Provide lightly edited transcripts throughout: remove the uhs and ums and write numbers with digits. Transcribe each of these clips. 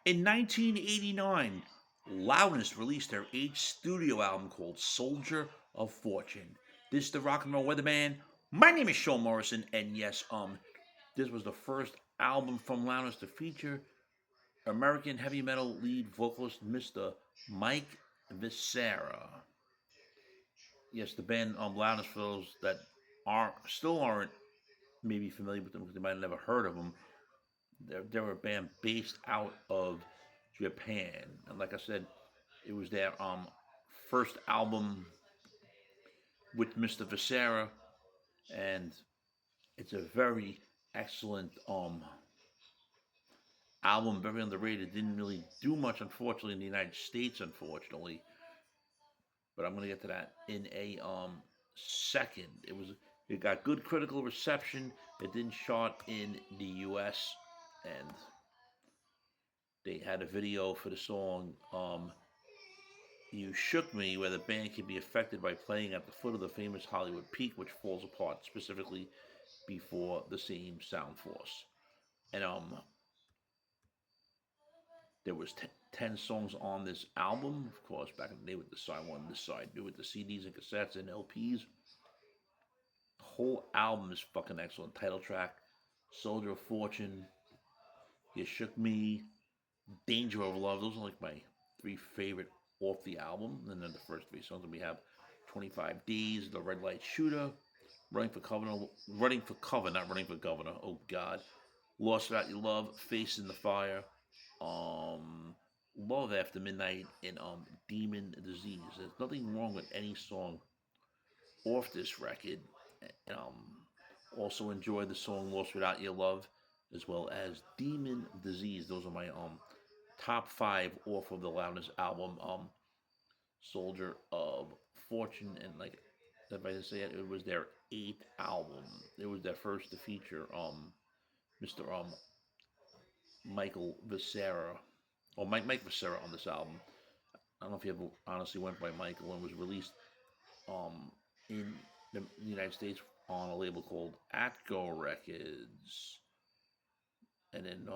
In 1989, Loudness released their eighth studio album called Soldier of Fortune. This is the rock and roll weatherman. My name is Sean Morrison, and yes, this was the first album from Loudness to feature American heavy metal lead vocalist Mr. Mike Viscera. Yes, the band Loudness, for those that aren't maybe familiar with them because they might have never heard of them. They're a band based out of Japan, and like I said, it was their first album with Mr. Viscera, and it's a very excellent album, very underrated. Didn't really do much, unfortunately, in the United States, unfortunately. But I'm gonna get to that in a second. It got good critical reception. It didn't chart in the U.S. and they had a video for the song "You Shook Me," where the band can be affected by playing at the foot of the famous Hollywood peak, which falls apart specifically before the same sound force. And there was 10 songs on this album, of course, back in the day with the side one, this side two, with the CDs and cassettes and LPs. The whole album is fucking excellent. Title track, Soldier of Fortune, You Shook Me, Danger of Love. Those are like my three favorite off the album. And then the first three songs that we have 25 Days, The Red Light Shooter, Running for Cover, not Running for Governor. Oh God. Lost Without Your Love, Face in the Fire, um, Love After Midnight, and Demon Disease. There's nothing wrong with any song off this record. Also enjoy the song Lost Without Your Love, as well as Demon Disease. Those are my top five off of the Loudness album. Soldier of Fortune, and like if I say it, it was their eighth album. It was their first to feature Mr. Michael Viscera, or Mike Viscera on this album. I don't know if he ever honestly went by Michael, and was released um, in the United States on a label called Atco Records. And then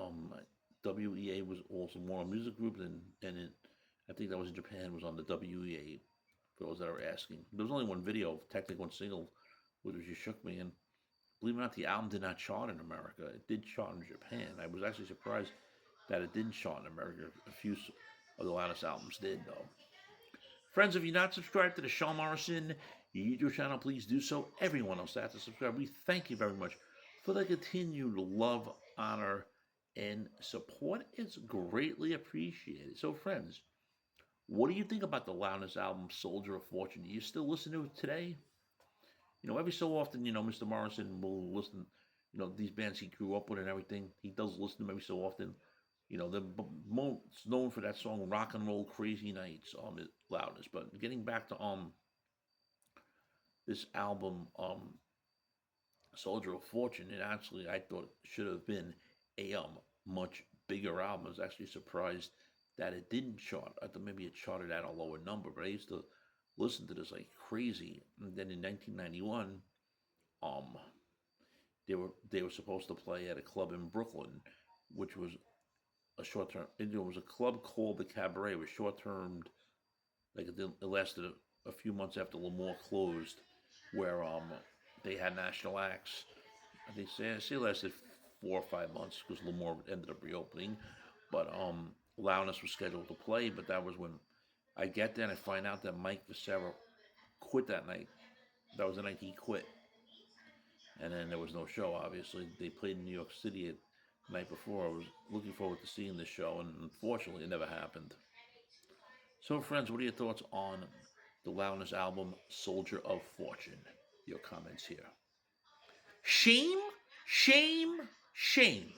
WEA was also more a music group, I think that was in Japan, was on the WEA, for those that are asking. There was only one video, technically one single, which was You Shook Me, and believe it or not, the album did not chart in America. It did chart in Japan. I was actually surprised that it didn't chart in America. A few of the Loudness albums did, though. Friends, if you're not subscribed to the Sean Morrison YouTube channel, please do so. Everyone else that has to subscribe, we thank you very much for the continued love, honor, and support. It's greatly appreciated. So, friends, what do you think about the Loudness album, Soldier of Fortune? Do you still listen to it today? Every so often, Mr. Morrison will listen, these bands he grew up with and everything. He does listen to them every so often. They're most known for that song "Rock and Roll Crazy Nights" Loudness. But getting back to this album, Soldier of Fortune, it actually I thought should have been a much bigger album. I was actually surprised that it didn't chart. I thought maybe it charted at a lower number, but I used to listen to this like crazy. And then in 1991, um, they were supposed to play at a club in Brooklyn, which was a short term. It was a club called the Cabaret. It was short termed. Like it lasted a few months after Lemoore closed, where they had national acts. I think say it lasted 4 or 5 months because Lemoore ended up reopening, but Loudness was scheduled to play. But that was when I get there and I find out that Mike Viscera quit that night. That was the night he quit, and then there was no show. Obviously, they played in New York City the night before. I was looking forward to seeing this show, and unfortunately, it never happened. So, friends, what are your thoughts on the Loudness album, Soldier of Fortune? Your comments here. Shame, shame, shame.